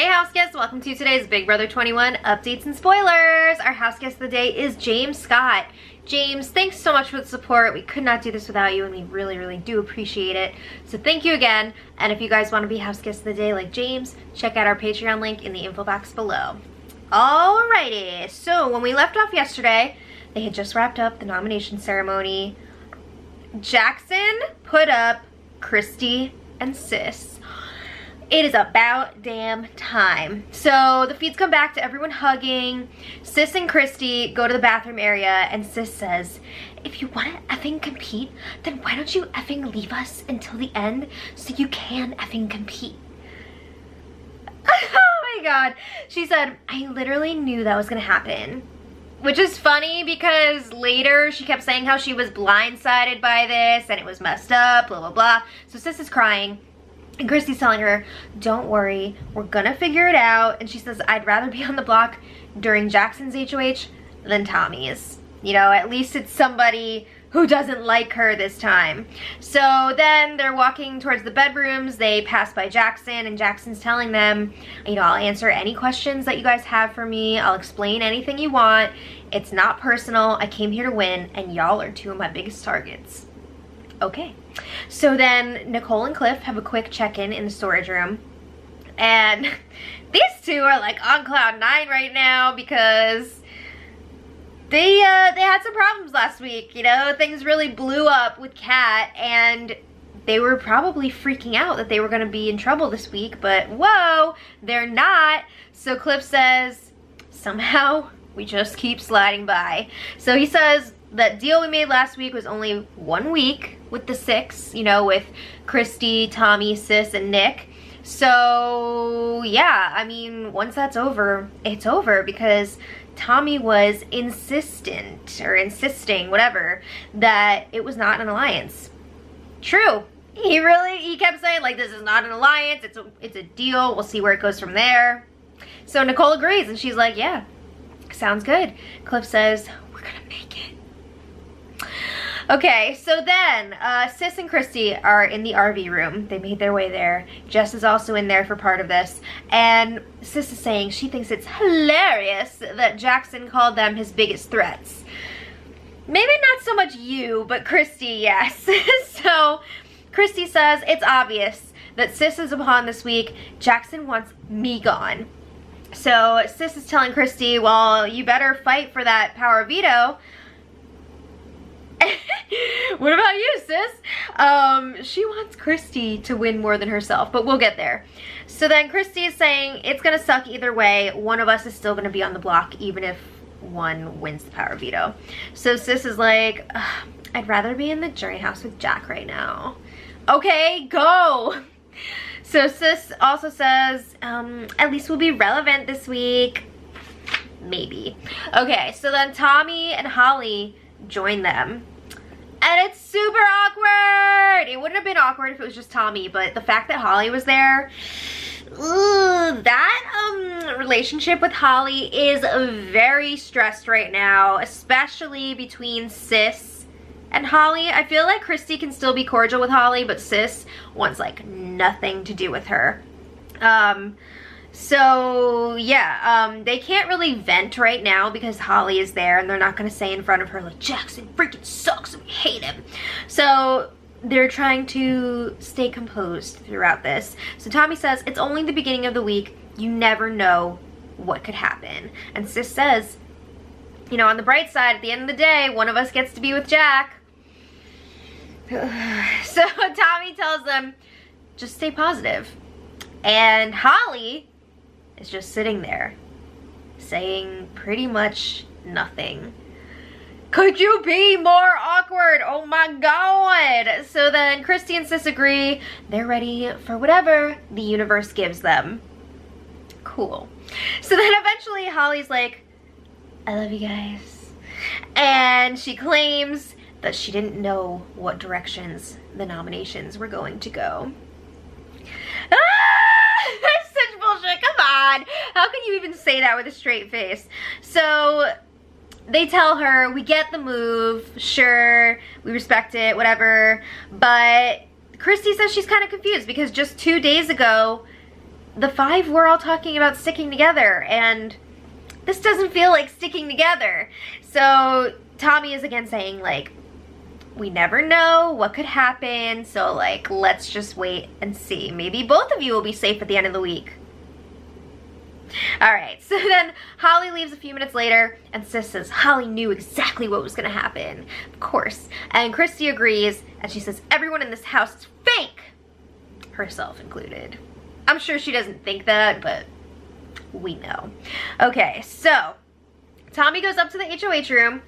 Hey house guests, welcome to today's Big Brother 21 updates and spoilers. Our house guest of the day is James Scott. James, thanks so much for the support. We could not do this without you and we really do appreciate it. So thank you again. And if you guys want to be house guest of the day like James, check out our Patreon link in the info box below. Alrighty, so when we left off yesterday, they had just wrapped up the nomination ceremony. Jackson put up Christie and Sis. It is about damn time. So the feeds come back to everyone hugging. Sis and Christie go to the bathroom area and Sis says, if you want to effing compete, then why don't you effing leave us until the end so you can effing compete? Oh my god. She said, I literally knew that was gonna happen. Which is funny because later she kept saying how she was blindsided by this and it was messed up, blah, blah, blah. So Sis is crying. And Christie's telling her, don't worry, we're gonna figure it out. And she says, I'd rather be on the block during Jackson's HOH than Tommy's. You know, at least it's somebody who doesn't like her this time. So then they're walking towards the bedrooms. They pass by Jackson and Jackson's telling them, you know, I'll answer any questions that you guys have for me. I'll explain anything you want. It's not personal. I came here to win and y'all are two of my biggest targets. Okay. So then Nicole and Cliff have a quick check-in in the storage room. And these two are like on cloud 9 right now because they had some problems last week. You know, things really blew up with Kat and they were probably freaking out that they were going to be in trouble this week. But whoa, they're not. So Cliff says, somehow we just keep sliding by. So he says, that deal we made last week was only 1 week with the 6, you know, with Christie, Tommy, Sis, and Nick. So, yeah, I mean, once that's over, it's over because Tommy was insisting, whatever, that it was not an alliance. True. He kept saying, like, this is not an alliance, it's a deal, we'll see where it goes from there. So Nicole agrees, and she's like, yeah, sounds good. Cliff says, we're gonna make it. Okay, so then Sis and Christie are in the RV room. They made their way there. Jess is also in there for part of this. And Sis is saying she thinks it's hilarious that Jackson called them his biggest threats. Maybe not so much you, but Christie, yes. So Christie says it's obvious that Sis is upon this week. Jackson wants me gone. So Sis is telling Christie, well, you better fight for that power veto. What about you, Sis? She wants Christie to win more than herself, but we'll get there. So then Christie is saying it's gonna suck either way. One of us is still gonna be on the block even if one wins the power veto. So Sis is like, I'd rather be in the jury house with Jack right now. Okay, go. So Sis also says, at least we'll be relevant this week. Maybe. Okay, so then Tommy and Holly join them. And it's super awkward. It wouldn't have been awkward if it was just Tommy, but the fact that Holly was there, that relationship with Holly is very stressed right now, especially between Sis and Holly. I feel like Christie can still be cordial with Holly, but Sis wants like nothing to do with her. So yeah, they can't really vent right now because Holly is there and they're not going to say in front of her like, Jackson freaking sucks and we hate him. So they're trying to stay composed throughout this. So Tommy says, it's only the beginning of the week. You never know what could happen. And Sis says, you know, on the bright side, at the end of the day, one of us gets to be with Jack. So Tommy tells them, just stay positive. And Holly is just sitting there saying pretty much nothing. Could you be more awkward? Oh my god. So then Christie and Sis agree they're ready for whatever the universe gives them. Cool. So then eventually Holly's like, I love you guys. And she claims that she didn't know what directions the nominations were going to go. That's such bullshit. Come on. How can you even say that with a straight face? So they tell her, we get the move, sure, we respect it, whatever. But Christie says she's kind of confused because just 2 days ago, the five were all talking about sticking together, and this doesn't feel like sticking together. So Tommy is again saying, like, we never know what could happen, so like, let's just wait and see. Maybe both of you will be safe at the end of the week. Alright, so then Holly leaves a few minutes later, and Sis says Holly knew exactly what was going to happen. Of course. And Christie agrees, and she says everyone in this house is fake, herself included. I'm sure she doesn't think that, but we know. Okay, so Tommy goes up to the HOH room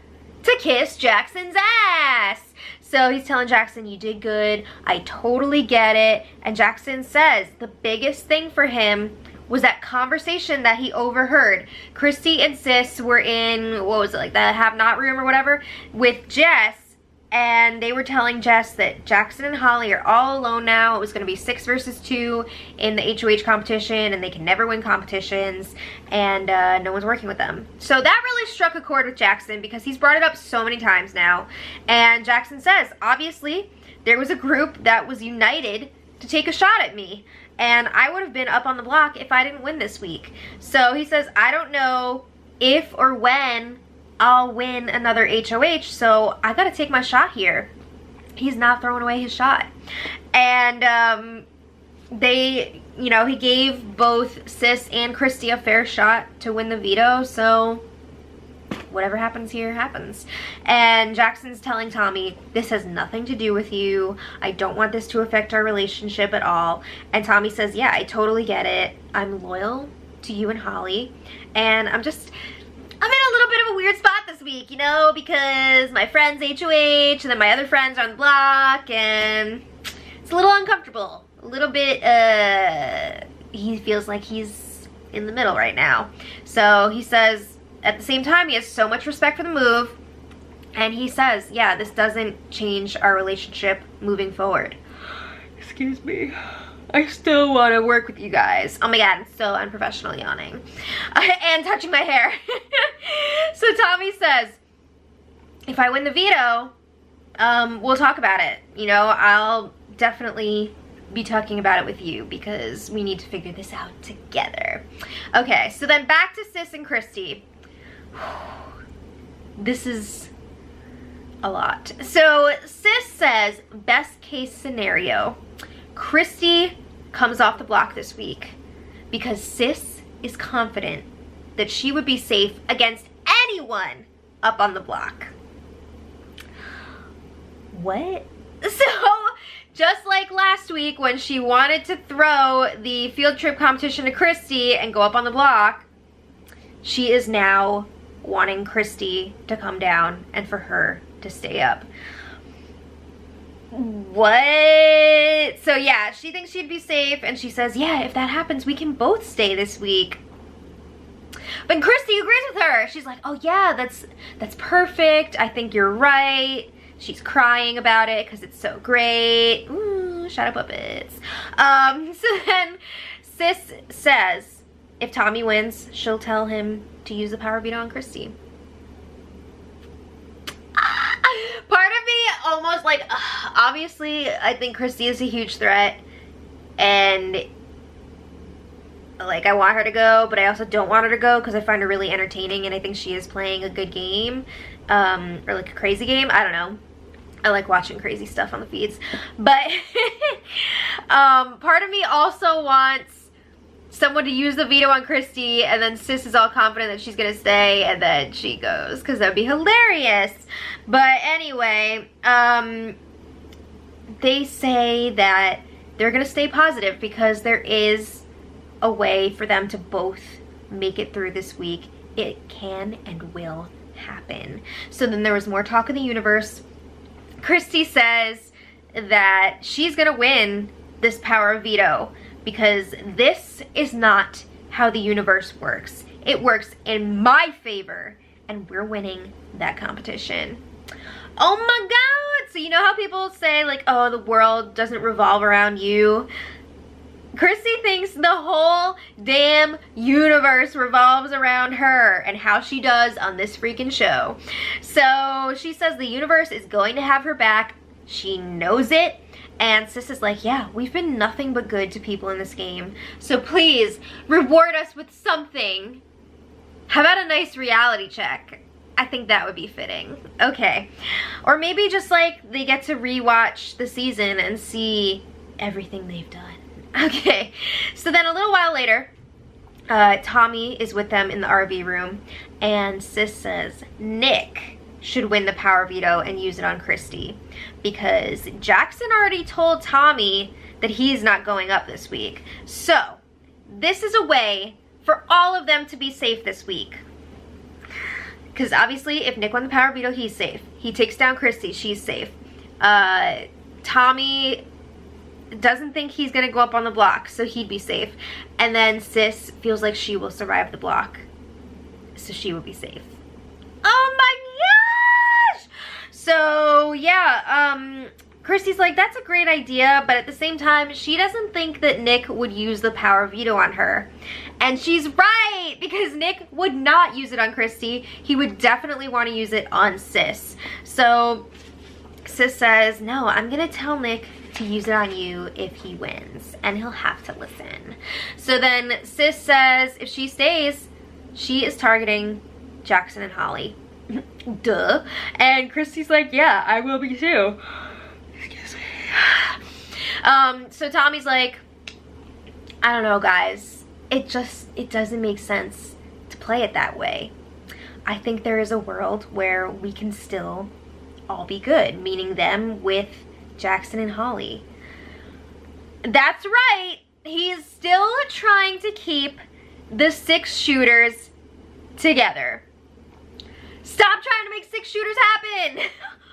to kiss Jackson's ass. So he's telling Jackson, you did good, I totally get it. And Jackson says the biggest thing for him was that conversation that he overheard. Christie and Sis were in, what was it, like the have-not room or whatever, with Jess, and they were telling Jess that Jackson and Holly are all alone now. It was going to be 6 versus 2 in the HOH competition, and they can never win competitions, and no one's working with them. So that really struck a chord with Jackson, because he's brought it up so many times now. And Jackson says, obviously, there was a group that was united to take a shot at me, and I would have been up on the block if I didn't win this week. So he says, I don't know if or when I'll win another HOH, so I gotta take my shot here. He's not throwing away his shot. And they, you know, he gave both Sis and Christie a fair shot to win the veto, so whatever happens here happens. And Jackson's telling Tommy, this has nothing to do with you. I don't want this to affect our relationship at all. And Tommy says, yeah, I totally get it. I'm loyal to you and Holly. And I'm in a little bit of a weird spot this week, you know, because my friend's HOH and then my other friends are on the block, and it's a little uncomfortable. A little bit, he feels like he's in the middle right now. So he says, at the same time, he has so much respect for the move, and he says, yeah, this doesn't change our relationship moving forward. Excuse me. I still want to work with you guys. Oh my god, I'm so unprofessional yawning. And touching my hair. So Tommy says, if I win the veto, we'll talk about it. You know, I'll definitely be talking about it with you, because we need to figure this out together. Okay, so then back to Sis and Christie. This is a lot. So Sis says, best case scenario, Christie comes off the block this week because Sis is confident that she would be safe against anyone up on the block. What? So just like last week when she wanted to throw the field trip competition to Christie and go up on the block, she is now wanting Christie to come down and for her to stay up. What? So yeah, she thinks she'd be safe, and she says, yeah, if that happens, we can both stay this week. But Christie agrees with her. She's like, oh yeah, that's perfect. I think you're right. She's crying about it because it's so great. Ooh, shut up, puppets. So then Sis says, if Tommy wins, she'll tell him to use the power veto on Christie. Part of me almost like, obviously, I think Christie is a huge threat, and like, I want her to go, but I also don't want her to go because I find her really entertaining, and I think she is playing a good game, or like a crazy game. I don't know. I like watching crazy stuff on the feeds. But part of me also wants someone to use the veto on Christie, and then Sis is all confident that she's gonna stay, and then she goes, because that'd be hilarious. But anyway, they say that they're gonna stay positive because there is a way for them to both make it through this week. It can and will happen. So then there was more talk in the universe. Christie says that she's gonna win this power of veto, because this is not how the universe works. It works in my favor, and we're winning that competition. Oh my god! So you know how people say, like, oh, the world doesn't revolve around you? Christie thinks the whole damn universe revolves around her, and how she does on this freaking show. So she says the universe is going to have her back. She knows it, And Sis is like, yeah, we've been nothing but good to people in this game. So please, reward us with something. How about a nice reality check? I think that would be fitting. Okay. Or maybe just like they get to rewatch the season and see everything they've done. Okay. So then a little while later, Tommy is with them in the RV room, and Sis says Nick should win the power veto and use it on Christie, because Jackson already told Tommy that he's not going up this week. So this is a way for all of them to be safe this week. Because obviously if Nick won the power veto, he's safe. He takes down Christie, she's safe. Tommy doesn't think he's gonna go up on the block, so he'd be safe. And then Sis feels like she will survive the block, so she would be safe. Oh my gosh! So yeah, Christie's like, that's a great idea, but at the same time, she doesn't think that Nick would use the power veto on her. And she's right, because Nick would not use it on Christie. He would definitely want to use it on Sis. So Sis says, no, I'm gonna tell Nick to use it on you if he wins, and he'll have to listen. So then Sis says if she stays, she is targeting Jackson and Holly. Duh. And Christie's like, yeah, I will be too. Excuse me. So Tommy's like, I don't know, guys. It doesn't make sense to play it that way. I think there is a world where we can still all be good, meaning them with Jackson and Holly. That's right. He's still trying to keep the 6 shooters together. Stop trying to make 6 shooters happen.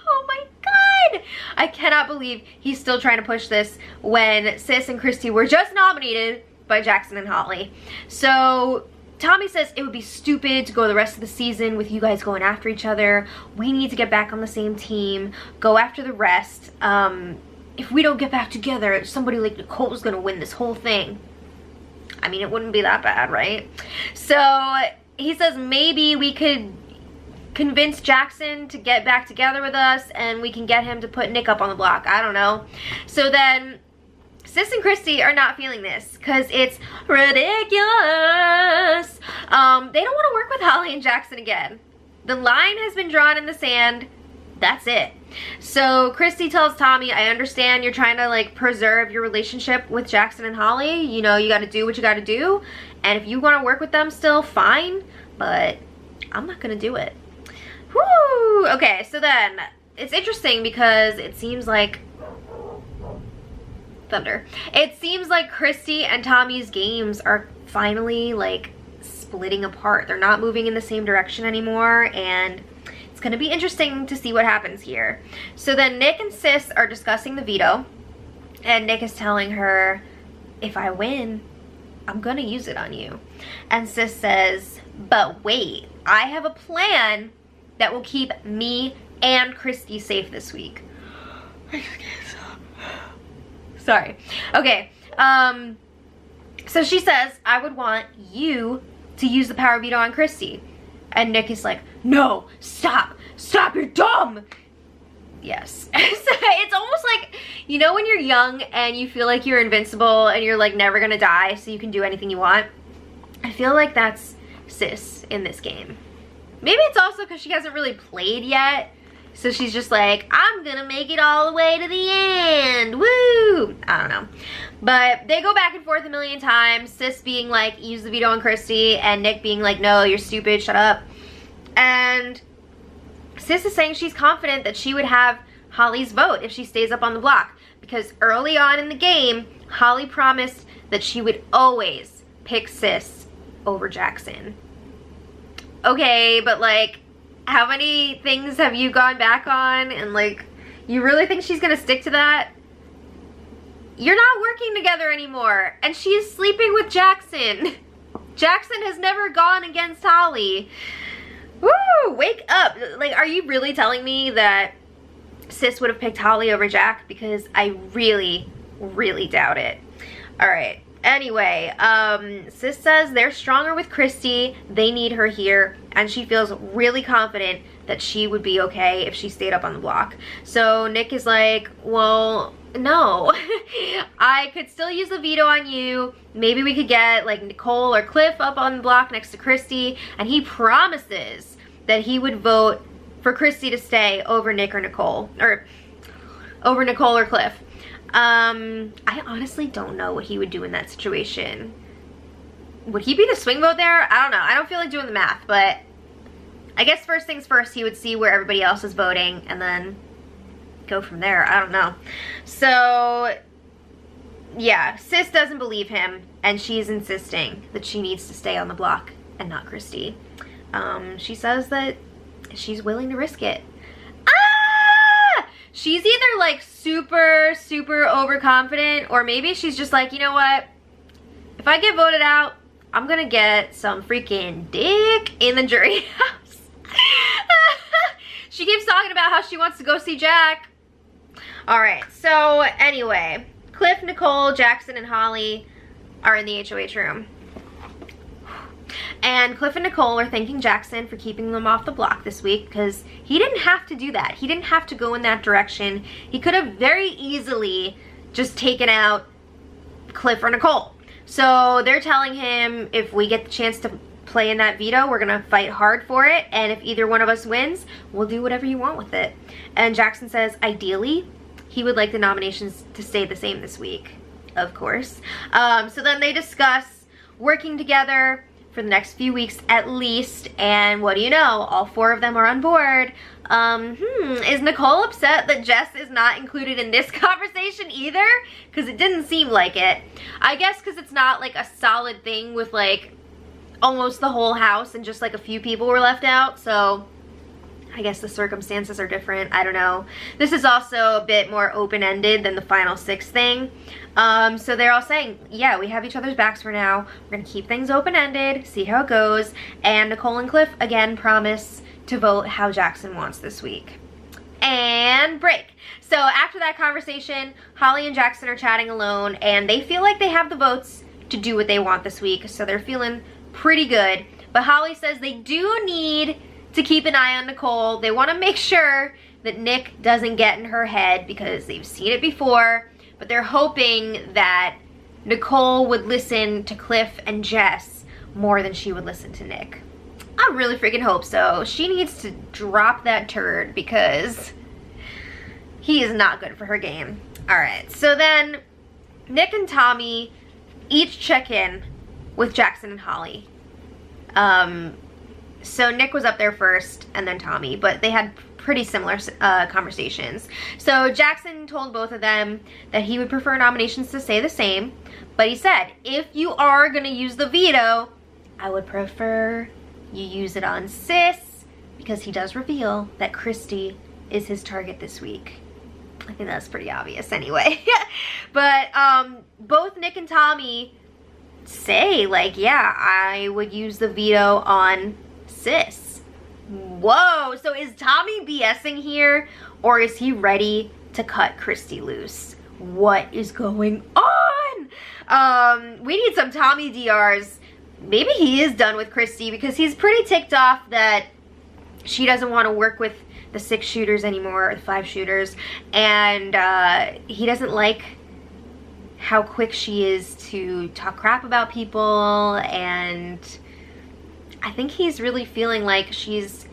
Oh my God. I cannot believe he's still trying to push this when Sis and Christie were just nominated by Jackson and Holly. So Tommy says it would be stupid to go the rest of the season with you guys going after each other. We need to get back on the same team, go after the rest. If we don't get back together, somebody like Nicole's gonna win this whole thing. I mean, it wouldn't be that bad, right? So he says maybe we could convince Jackson to get back together with us, and we can get him to put Nick up on the block. I don't know. So then Sis and Christie are not feeling this because it's ridiculous. They don't want to work with Holly and Jackson again. The line has been drawn in the sand. That's it. So Christie tells Tommy, I understand you're trying to like preserve your relationship with Jackson and Holly. You know, you got to do what you got to do. And if you want to work with them still, fine. But I'm not going to do it. Whoo! Okay, so then it's interesting because it seems like thunder. It seems like Christie and Tommy's games are finally like splitting apart. They're not moving in the same direction anymore, and it's gonna be interesting to see what happens here. So then Nick and Sis are discussing the veto, and Nick is telling her, if I win, I'm gonna use it on you. And Sis says, but wait, I have a plan that will keep me and Christie safe this week. Sorry. Okay. So she says, I would want you to use the power veto on Christie. And Nick is like, no, stop, you're dumb. Yes. So it's almost like, you know when you're young and you feel like you're invincible and you're like never gonna die, so you can do anything you want? I feel like that's Sis in this game. Maybe it's also because she hasn't really played yet. So she's just like, I'm gonna make it all the way to the end. Woo! I don't know. But they go back and forth a million times. Sis being like, use the veto on Christie. And Nick being like, no, you're stupid, shut up. And Sis is saying she's confident that she would have Holly's vote if she stays up on the block. Because early on in the game, Holly promised that she would always pick Sis over Jackson. Okay, but like, how many things have you gone back on, and like, you really think she's gonna stick to that? You're not working together anymore, and she's sleeping with Jackson. Jackson has never gone against Holly. Woo, wake up. Like, are you really telling me that Sis would have picked Holly over Jack? Because I really, really doubt it. All right. Anyway, Sis says they're stronger with Christie. They need her here, and she feels really confident that she would be okay if she stayed up on the block. So Nick is like, well, no. I could still use the veto on you. Maybe we could get like Nicole or Cliff up on the block next to Christie, and he promises that he would vote for Christie to stay over Nick or Nicole, or over Nicole or Cliff. I honestly don't know what he would do in that situation. Would he be the swing vote there? I don't know. I don't feel like doing the math, but I guess first things first, he would see where everybody else is voting and then go from there. I don't know. So yeah, Sis doesn't believe him, and she's insisting that she needs to stay on the block and not Christie. She says that she's willing to risk it. She's either like super overconfident, or maybe she's just like, you know what, if I get voted out, I'm gonna get some freaking dick in the jury house. She keeps talking about how she wants to go see Jack. All right, so anyway, Cliff, Nicole, Jackson, and Holly are in the HOH room. And Cliff and Nicole are thanking Jackson for keeping them off the block this week, because he didn't have to do that. He didn't have to go in that direction. He could have very easily just taken out Cliff or Nicole. So they're telling him, if we get the chance to play in that veto, we're gonna fight hard for it, and if either one of us wins, we'll do whatever you want with it. And Jackson says ideally he would like the nominations to stay the same this week, of course. So then they discuss working together for the next few weeks at least, and what do you know, all four of them are on board. Is Nicole upset that Jess is not included in this conversation either? Because it didn't seem like it. I guess because it's not like a solid thing with like almost the whole house and just like a few people were left out, so I guess the circumstances are different. I don't know. This is also a bit more open-ended than the final six thing. So they're all saying, yeah, we have each other's backs for now. We're gonna keep things open-ended, see how it goes. And Nicole and Cliff, again, promise to vote how Jackson wants this week. And break. So after that conversation, Holly and Jackson are chatting alone, and they feel like they have the votes to do what they want this week, so they're feeling pretty good. But Holly says they do need to keep an eye on Nicole. They want to make sure that Nick doesn't get in her head, because they've seen it before, but they're hoping that Nicole would listen to Cliff and Jess more than she would listen to Nick. I really freaking hope so. She needs to drop that turd, because he is not good for her game. All right, so then Nick and Tommy each check in with Jackson and Holly. So Nick was up there first, and then Tommy, but they had pretty similar conversations. So Jackson told both of them that he would prefer nominations to stay the same, but he said, if you are gonna use the veto, I would prefer you use it on Sis, because he does reveal that Christie is his target this week. I think that's pretty obvious anyway. But both Nick and Tommy say, like, yeah, I would use the veto on Sis. Whoa, so is Tommy BSing here, or is he ready to cut Christie loose? What is going on? We need some Tommy DRs. Maybe he is done with Christie, because he's pretty ticked off that she doesn't want to work with the 6 shooters anymore, or the 5 shooters, and he doesn't like how quick she is to talk crap about people, and I think he's really feeling like she's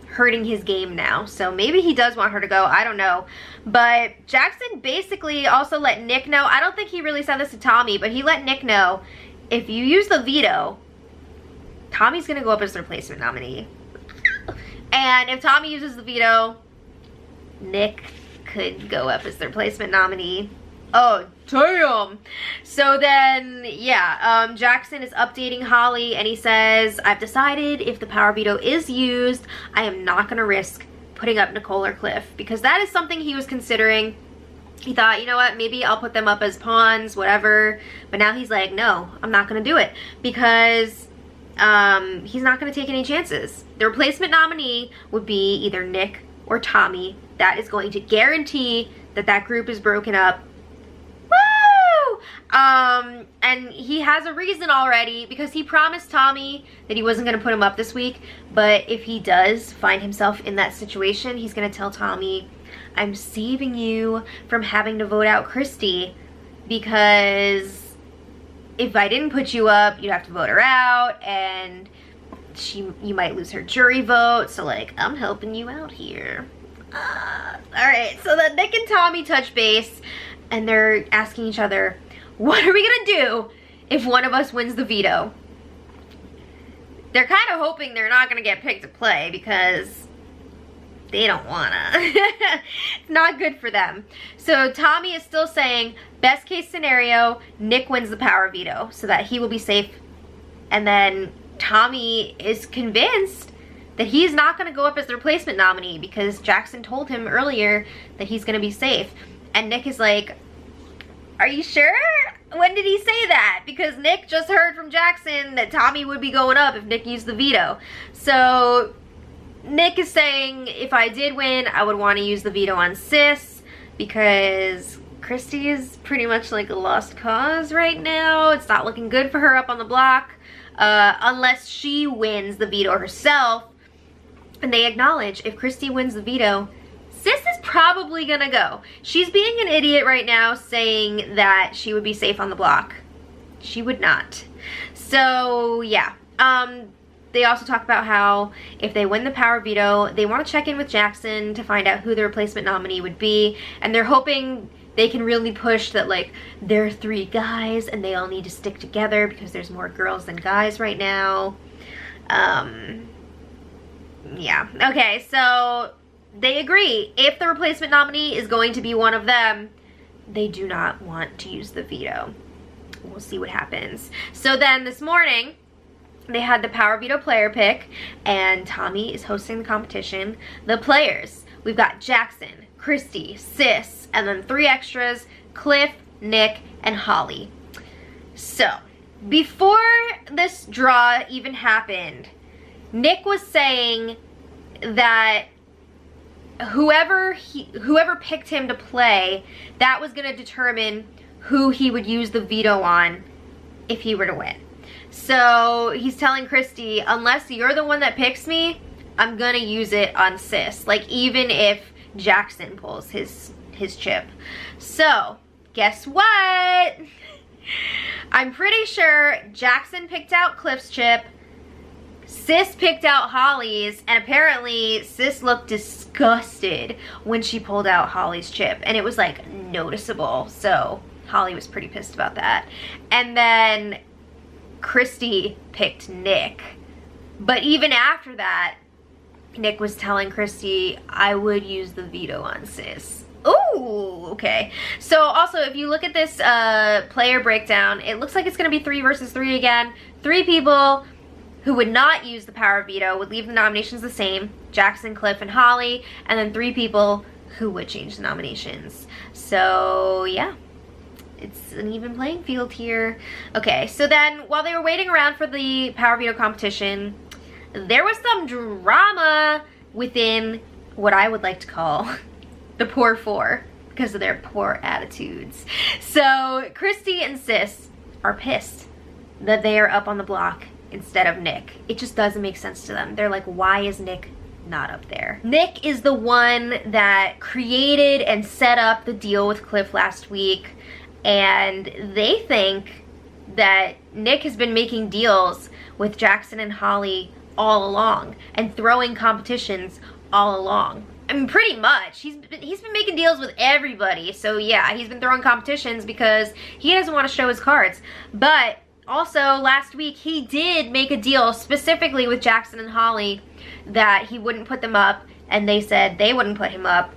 hurting his game now. So maybe he does want her to go, I don't know. But Jackson basically also let Nick know, I don't think he really said this to Tommy, but he let Nick know, if you use the veto, Tommy's gonna go up as the replacement nominee. And if Tommy uses the veto, Nick could go up as the replacement nominee. Oh, damn. So then, yeah, Jackson is updating Holly, and he says, I've decided if the power veto is used, I am not going to risk putting up Nicole or Cliff, because that is something he was considering. He thought, you know what, maybe I'll put them up as pawns, whatever. But now he's like, no, I'm not going to do it, because he's not going to take any chances. The replacement nominee would be either Nick or Tommy. That is going to guarantee that that group is broken up. And he has a reason already, because he promised Tommy that he wasn't going to put him up this week, but if he does find himself in that situation, he's going to tell Tommy, I'm saving you from having to vote out Christie, because if I didn't put you up, you'd have to vote her out, and you might lose her jury vote, so like, I'm helping you out here. Alright, so then Nick and Tommy touch base, and they're asking each other, what are we gonna do if one of us wins the veto? They're kind of hoping they're not gonna get picked to play, because they don't wanna. It's not good for them. So Tommy is still saying, best case scenario, Nick wins the power veto so that he will be safe. And then Tommy is convinced that he's not gonna go up as the replacement nominee because Jackson told him earlier that he's gonna be safe. And Nick is like, are you sure? When did he say that? Because Nick just heard from Jackson that Tommy would be going up if Nick used the veto. So Nick is saying, if I did win, I would want to use the veto on Sis, because Christie is pretty much like a lost cause right now. It's not looking good for her up on the block, unless she wins the veto herself. And they acknowledge, if Christie wins the veto, Sis is probably gonna go. She's being an idiot right now, saying that she would be safe on the block. She would not. So yeah. They also talk about how if they win the power veto, they want to check in with Jackson to find out who the replacement nominee would be. And they're hoping they can really push that, like, they're 3 guys and they all need to stick together because there's more girls than guys right now. Yeah. Okay, so they agree. If the replacement nominee is going to be one of them, they do not want to use the veto. We'll see what happens. So then this morning, they had the power veto player pick, and Tommy is hosting the competition. The players, we've got Jackson, Christie, Sis, and then 3 extras, Cliff, Nick, and Holly. So, before this draw even happened, Nick was saying that whoever picked him to play, that was going to determine who he would use the veto on if he were to win. So he's telling Christie, unless you're the one that picks me, I'm gonna use it on Sis. Like, even if Jackson pulls his chip. So, guess what? I'm pretty sure Jackson picked out Cliff's chip, Sis picked out Holly's, and apparently Sis looked disgusted when she pulled out Holly's chip, and it was like noticeable. So Holly was pretty pissed about that. And then Christie picked Nick. But even after that, Nick was telling Christie, I would use the veto on Sis. Ooh, okay. So also, if you look at this player breakdown, it looks like it's going to be 3 versus 3 again. 3 people who would not use the power veto would leave the nominations the same. Jackson, Cliff, and Holly. And then 3 people who would change the nominations. So, yeah. It's an even playing field here. Okay, so then while they were waiting around for the power veto competition, there was some drama within what I would like to call the poor 4 because of their poor attitudes. So Christie and Sis are pissed that they are up on the block instead of Nick. It just doesn't make sense to them. They're like, why is Nick not up there? Nick is the one that created and set up the deal with Cliff last week. And they think that Nick has been making deals with Jackson and Holly all along and throwing competitions all along. I mean, pretty much. He's been making deals with everybody. So yeah, he's been throwing competitions because he doesn't want to show his cards. But also last week he did make a deal specifically with Jackson and Holly that he wouldn't put them up, and they said they wouldn't put him up.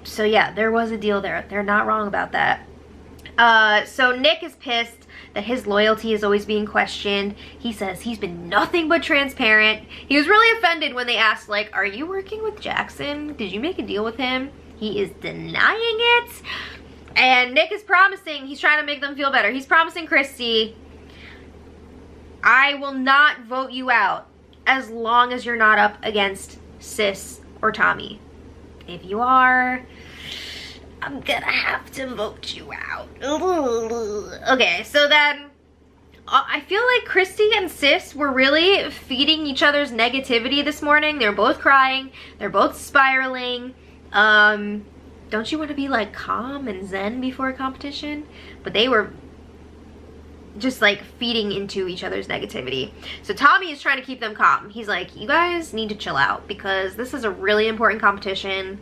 So yeah, there was a deal there. They're not wrong about that. So Nick is pissed that his loyalty is always being questioned. He says he's been nothing but transparent. He was really offended when they asked, like, are you working with Jackson? Did you make a deal with him? He is denying it. And Nick is promising, he's trying to make them feel better. He's promising Christie, I will not vote you out as long as you're not up against Sis or Tommy. If you are, I'm gonna have to vote you out. Okay, so then I feel like Christie and Sis were really feeding each other's negativity this morning. They're both crying. They're both spiraling. Don't you want to be like calm and zen before a competition? But they were just like feeding into each other's negativity. So Tommy is trying to keep them calm. He's like, you guys need to chill out because this is a really important competition.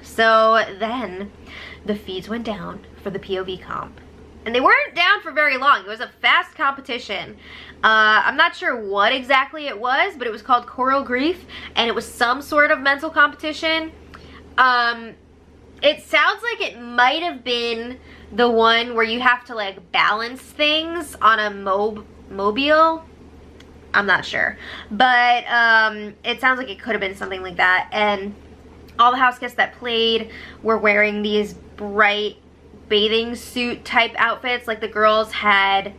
So then the feeds went down for the POV comp. And they weren't down for very long. It was a fast competition. I'm not sure what exactly it was, but it was called Choral Grief, and it was some sort of mental competition. It sounds like it might have been the one where you have to like balance things on a mobile. I'm not sure, but it sounds like it could have been something like that. And all the house guests that played were wearing these bright bathing suit type outfits. Like the girls had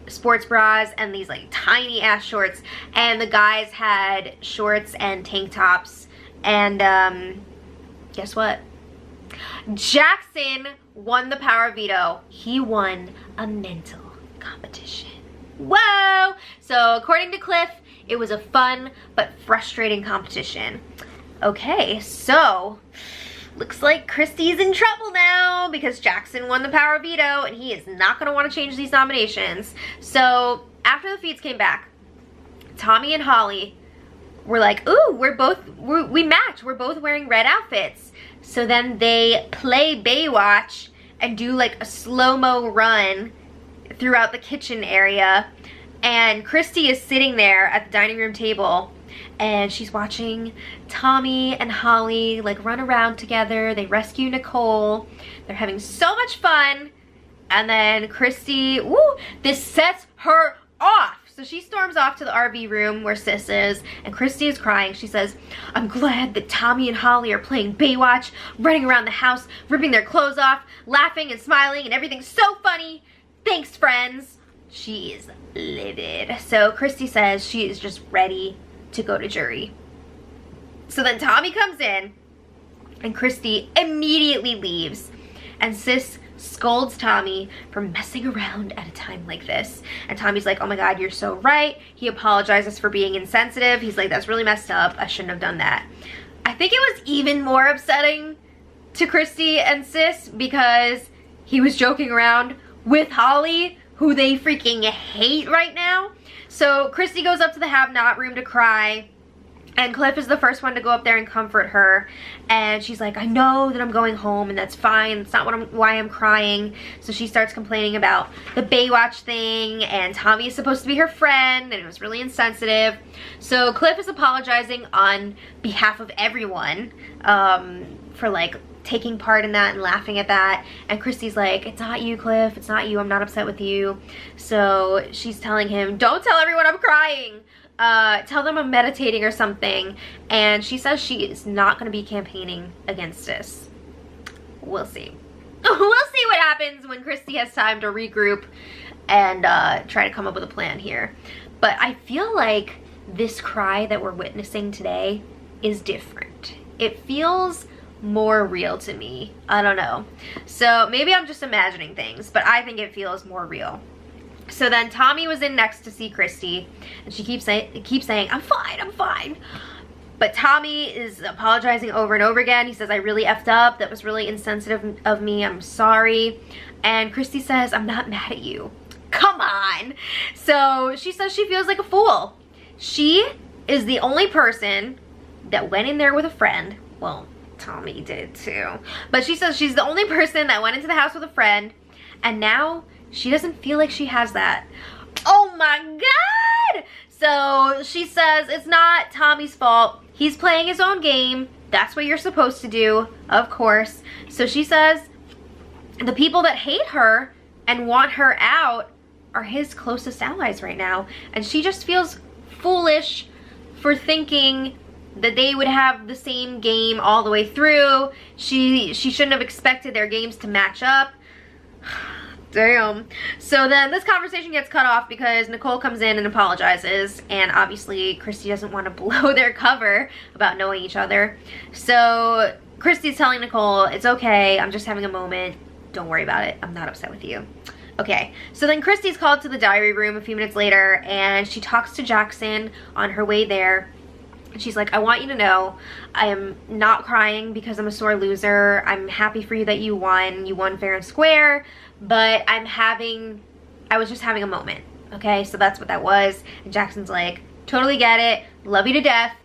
sports bras and these like tiny ass shorts, and the guys had shorts and tank tops. And guess what? Jackson won the power veto. He won a mental competition. Whoa! So according to Cliff, it was a fun but frustrating competition. Okay, so looks like Christie's in trouble now because Jackson won the power veto and he is not going to want to change these nominations. So after the feeds came back, Tommy and Holly were like, ooh, we match. We're both wearing red outfits. So then they play Baywatch and do like a slow-mo run throughout the kitchen area. And Christie is sitting there at the dining room table and she's watching Tommy and Holly like run around together. They rescue Nicole. They're having so much fun. And then Christie, woo, this sets her off. So she storms off to the RV room where Sis is, and Christie is crying. She says, I'm glad that Tommy and Holly are playing Baywatch, running around the house, ripping their clothes off, laughing and smiling, and everything's so funny. Thanks, friends. She is livid. So Christie says she is just ready to go to jury. So then Tommy comes in, and Christie immediately leaves, and Sis scolds Tommy for messing around at a time like this. And Tommy's like, oh my god, you're so right. He apologizes for being insensitive. He's like, that's really messed up. I shouldn't have done that. I think it was even more upsetting to Christie and Sis because he was joking around with Holly, who they freaking hate right now. So Christie goes up to the have-not room to cry, and Cliff is the first one to go up there and comfort her. And she's like, I know that I'm going home and that's fine. It's not why I'm crying. So she starts complaining about the Baywatch thing, and Tommy is supposed to be her friend and it was really insensitive. So Cliff is apologizing on behalf of everyone for like taking part in that and laughing at that. And Christie's like, it's not you, Cliff. It's not you. I'm not upset with you. So she's telling him, don't tell everyone I'm crying. Tell them I'm meditating or something. And she says she is not going to be campaigning against this. We'll see. We'll see what happens when Christie has time to regroup and try to come up with a plan here. But I feel like this cry that we're witnessing today is different. It feels more real to me. I don't know. So maybe I'm just imagining things, but I think it feels more real. So then Tommy was in next to see Christie, and she keeps saying, I'm fine, I'm fine. But Tommy is apologizing over and over again. He says, I really effed up. That was really insensitive of me. I'm sorry. And Christie says, I'm not mad at you. Come on. So she says she feels like a fool. She is the only person that went in there with a friend. Well, Tommy did too. But she says she's the only person that went into the house with a friend, and now she doesn't feel like she has that. Oh my god! So she says it's not Tommy's fault. He's playing his own game. That's what you're supposed to do, of course. So she says the people that hate her and want her out are his closest allies right now. And she just feels foolish for thinking that they would have the same game all the way through. She shouldn't have expected their games to match up. Damn. So then this conversation gets cut off because Nicole comes in and apologizes, and obviously Christie doesn't want to blow their cover about knowing each other. So Christie's telling Nicole, it's okay, I'm just having a moment, don't worry about it, I'm not upset with you. Okay, so then Christie's called to the diary room a few minutes later, and she talks to Jackson on her way there. And she's like, I want you to know I am not crying because I'm a sore loser. I'm happy for you that you won. You won fair and square, but I was just having a moment. Okay, so that's what that was. And Jackson's like, totally get it. Love you to death.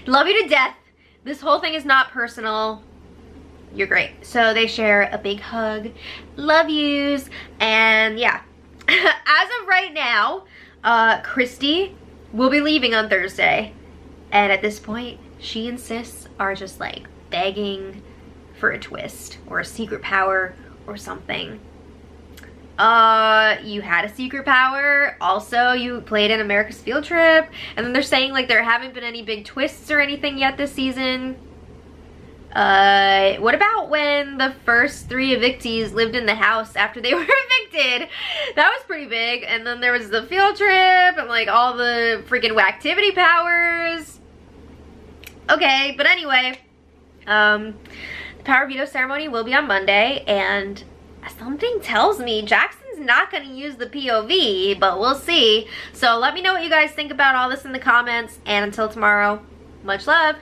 Love you to death. This whole thing is not personal. You're great. So they share a big hug. Love yous. And yeah, as of right now, Christie will be leaving on Thursday. And at this point, she and Sis are just like begging for a twist or a secret power or something. You had a secret power. Also, you played in America's Field Trip. And then they're saying like there haven't been any big twists or anything yet this season. What about when the first 3 evictees lived in the house after they were evicted? That was pretty big. And then there was the field trip and like all the freaking whacktivity powers. Okay, but anyway, the power veto ceremony will be on Monday, and something tells me Jackson's not going to use the POV, but we'll see. So let me know what you guys think about all this in the comments, and until tomorrow, much love.